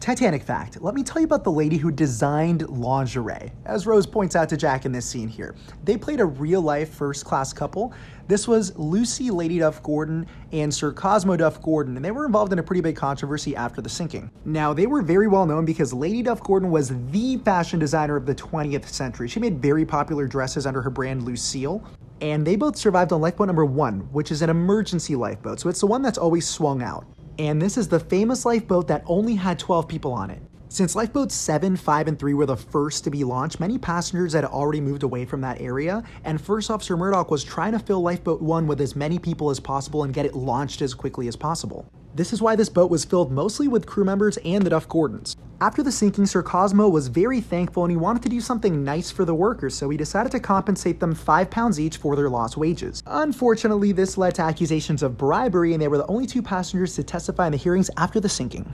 Titanic fact. Let me tell you about the lady who designed lingerie. As Rose points out to Jack in this scene here, they played a real-life first-class couple. This was Lucy Lady Duff Gordon and Sir Cosmo Duff Gordon, and they were involved in a pretty big controversy after the sinking. Now, they were very well known because Lady Duff Gordon was the fashion designer of the 20th century. She made very popular dresses under her brand Lucille, and they both survived on lifeboat number 1, which is an emergency lifeboat, so it's the one that's always swung out. And this is the famous lifeboat that only had 12 people on it. Since lifeboats 7, 5, and 3 were the first to be launched, many passengers had already moved away from that area, and First Officer Murdoch was trying to fill lifeboat 1 with as many people as possible and get it launched as quickly as possible. This is why this boat was filled mostly with crew members and the Duff Gordons. After the sinking, Sir Cosmo was very thankful and he wanted to do something nice for the workers, so he decided to compensate them £5 each for their lost wages. Unfortunately, this led to accusations of bribery, and they were the only 2 passengers to testify in the hearings after the sinking.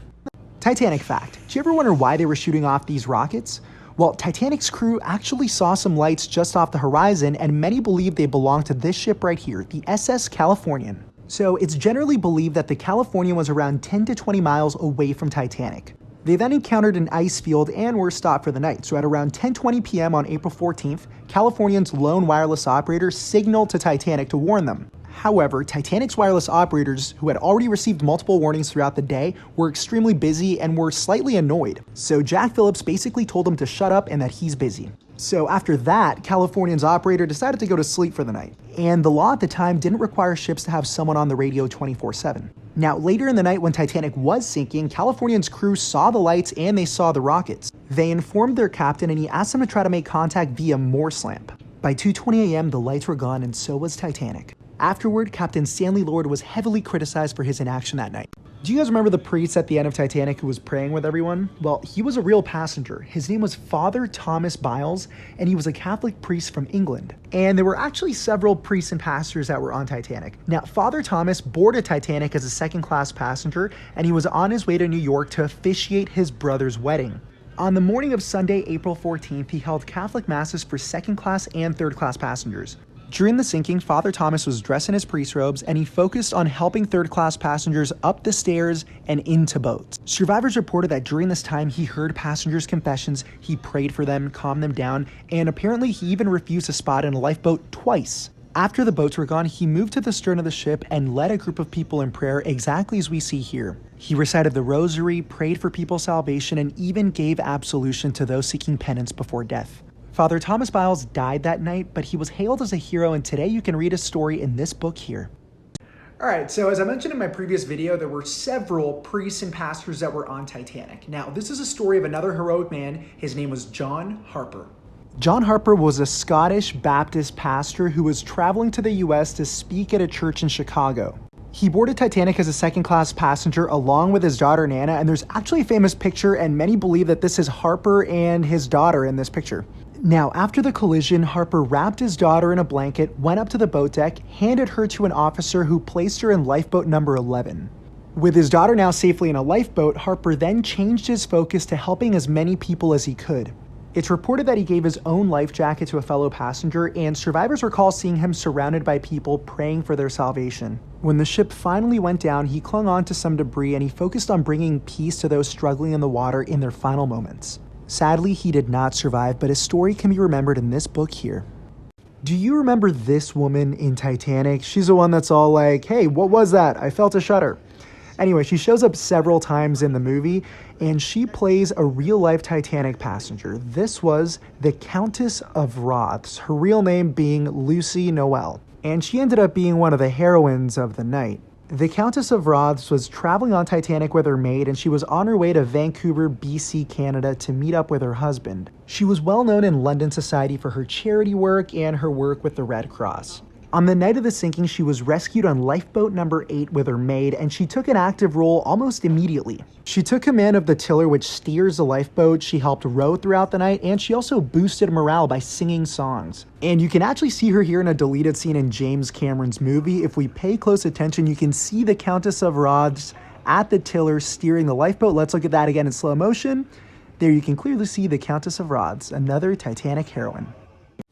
Titanic fact. Do you ever wonder why they were shooting off these rockets? Well, Titanic's crew actually saw some lights just off the horizon, and many believe they belong to this ship right here, the SS Californian. So it's generally believed that the Californian was around 10 to 20 miles away from Titanic. They then encountered an ice field and were stopped for the night. So at around 10:20 p.m. on April 14th, Californian's lone wireless operator signaled to Titanic to warn them. However, Titanic's wireless operators, who had already received multiple warnings throughout the day, were extremely busy and were slightly annoyed. So Jack Phillips basically told them to shut up and that he's busy. So after that, Californian's operator decided to go to sleep for the night. And the law at the time didn't require ships to have someone on the radio 24/7. Now, later in the night when Titanic was sinking, Californian's crew saw the lights and they saw the rockets. They informed their captain and he asked them to try to make contact via Morse lamp. By 2:20 a.m., the lights were gone and so was Titanic. Afterward, Captain Stanley Lord was heavily criticized for his inaction that night. Do you guys remember the priest at the end of Titanic who was praying with everyone? Well, he was a real passenger. His name was Father Thomas Byles, and he was a Catholic priest from England. And there were actually several priests and pastors that were on Titanic. Now, Father Thomas boarded Titanic as a second-class passenger, and he was on his way to New York to officiate his brother's wedding. On the morning of Sunday, April 14th, he held Catholic masses for second-class and third-class passengers. During the sinking, Father Thomas was dressed in his priest robes and he focused on helping third-class passengers up the stairs and into boats. Survivors reported that during this time he heard passengers' confessions, he prayed for them, calmed them down, and apparently he even refused a spot in a lifeboat twice. After the boats were gone, he moved to the stern of the ship and led a group of people in prayer exactly as we see here. He recited the rosary, prayed for people's salvation, and even gave absolution to those seeking penance before death. Father Thomas Byles died that night, but he was hailed as a hero, and today you can read his story in this book here. Alright, so as I mentioned in my previous video, there were several priests and pastors that were on Titanic. Now, this is a story of another heroic man. His name was John Harper. John Harper was a Scottish Baptist pastor who was traveling to the US to speak at a church in Chicago. He boarded Titanic as a second-class passenger along with his daughter Nana, and there's actually a famous picture, and many believe that this is Harper and his daughter in this picture. Now, after the collision, Harper wrapped his daughter in a blanket, went up to the boat deck, handed her to an officer who placed her in lifeboat number 11. With his daughter now safely in a lifeboat, Harper then changed his focus to helping as many people as he could. It's reported that he gave his own life jacket to a fellow passenger, and survivors recall seeing him surrounded by people praying for their salvation. When the ship finally went down, he clung on to some debris and he focused on bringing peace to those struggling in the water in their final moments. Sadly, he did not survive, but his story can be remembered in this book here. Do you remember this woman in Titanic? She's the one that's all like, hey, what was that? I felt a shudder. Anyway, she shows up several times in the movie, and she plays a real-life Titanic passenger. This was the Countess of Rothes, her real name being Lucy Noel, and she ended up being one of the heroines of the night. The Countess of Rothes was traveling on Titanic with her maid, and she was on her way to Vancouver, BC, Canada to meet up with her husband. She was well known in London society for her charity work and her work with the Red Cross. On the night of the sinking, she was rescued on lifeboat number 8 with her maid, and she took an active role almost immediately. She took command of the tiller which steers the lifeboat, she helped row throughout the night, and she also boosted morale by singing songs. And you can actually see her here in a deleted scene in James Cameron's movie. If we pay close attention, you can see the Countess of Rothes at the tiller steering the lifeboat. Let's look at that again in slow motion. There you can clearly see the Countess of Rothes, another Titanic heroine.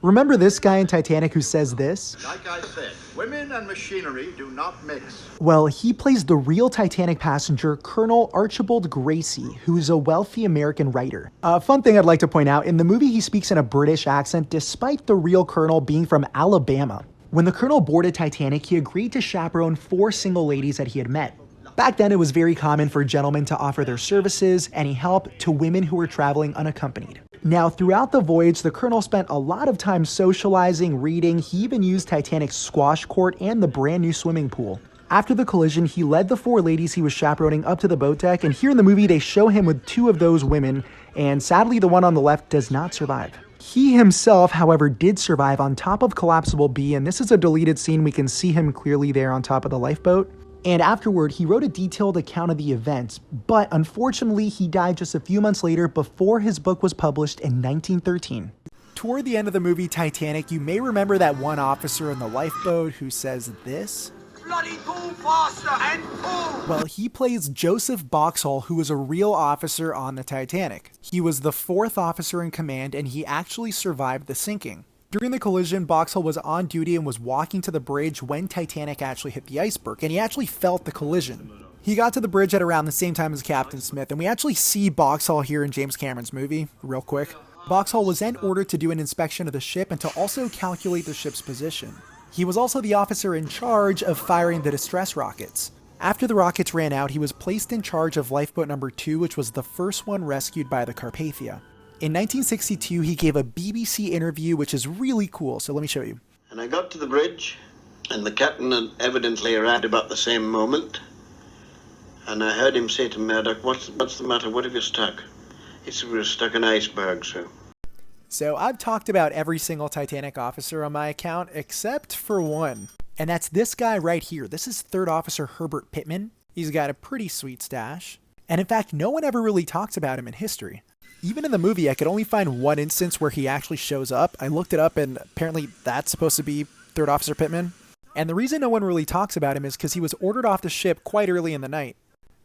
Remember this guy in Titanic who says this? Like I said, women and machinery do not mix. Well, he plays the real Titanic passenger, Colonel Archibald Gracie, who's a wealthy American writer. A fun thing I'd like to point out, in the movie he speaks in a British accent despite the real Colonel being from Alabama. When the Colonel boarded Titanic, he agreed to chaperone 4 single ladies that he had met. Back then, it was very common for gentlemen to offer their services, any help, to women who were traveling unaccompanied. Now, throughout the voyage, the Colonel spent a lot of time socializing, reading. He even used Titanic's squash court and the brand new swimming pool. After the collision, he led the 4 ladies he was chaperoning up to the boat deck, and here in the movie, they show him with 2 of those women, and sadly, the one on the left does not survive. He himself, however, did survive on top of Collapsible B, and this is a deleted scene. We can see him clearly there on top of the lifeboat. And afterward, he wrote a detailed account of the events, but unfortunately, he died just a few months later before his book was published in 1913. Toward the end of the movie Titanic, you may remember that one officer in the lifeboat who says this. Bloody pull faster and pull! Well, he plays Joseph Boxhall, who was a real officer on the Titanic. He was the 4th officer in command, and he actually survived the sinking. During the collision, Boxhall was on duty and was walking to the bridge when Titanic actually hit the iceberg, and he actually felt the collision. He got to the bridge at around the same time as Captain Smith, and we actually see Boxhall here in James Cameron's movie, real quick. Boxhall was then ordered to do an inspection of the ship and to also calculate the ship's position. He was also the officer in charge of firing the distress rockets. After the rockets ran out, he was placed in charge of lifeboat number 2, which was the first one rescued by the Carpathia. In 1962, he gave a BBC interview, which is really cool, so let me show you. And I got to the bridge, and the captain had evidently arrived about the same moment. And I heard him say to Murdoch, what's the matter? What have you stuck? He said, we're stuck in iceberg, sir. So I've talked about every single Titanic officer on my account, except for one. And that's this guy right here. This is 3rd Officer Herbert Pitman. He's got a pretty sweet stash. And in fact, no one ever really talks about him in history. Even in the movie, I could only find one instance where he actually shows up. I looked it up, and apparently that's supposed to be 3rd Officer Pitman. And the reason no one really talks about him is because he was ordered off the ship quite early in the night.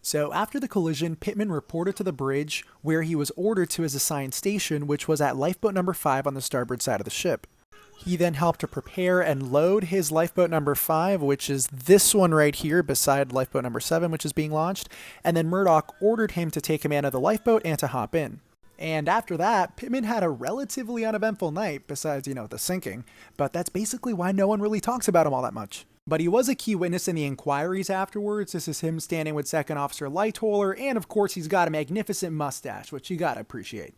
So after the collision, Pitman reported to the bridge, where he was ordered to his assigned station, which was at lifeboat number 5 on the starboard side of the ship. He then helped to prepare and load his lifeboat number 5, which is this one right here beside lifeboat number 7, which is being launched, and then Murdoch ordered him to take command of the lifeboat and to hop in. And after that, Pitman had a relatively uneventful night, besides, the sinking, but that's basically why no one really talks about him all that much. But he was a key witness in the inquiries afterwards. This is him standing with 2nd Officer Lightoller, and of course he's got a magnificent mustache, which you gotta appreciate.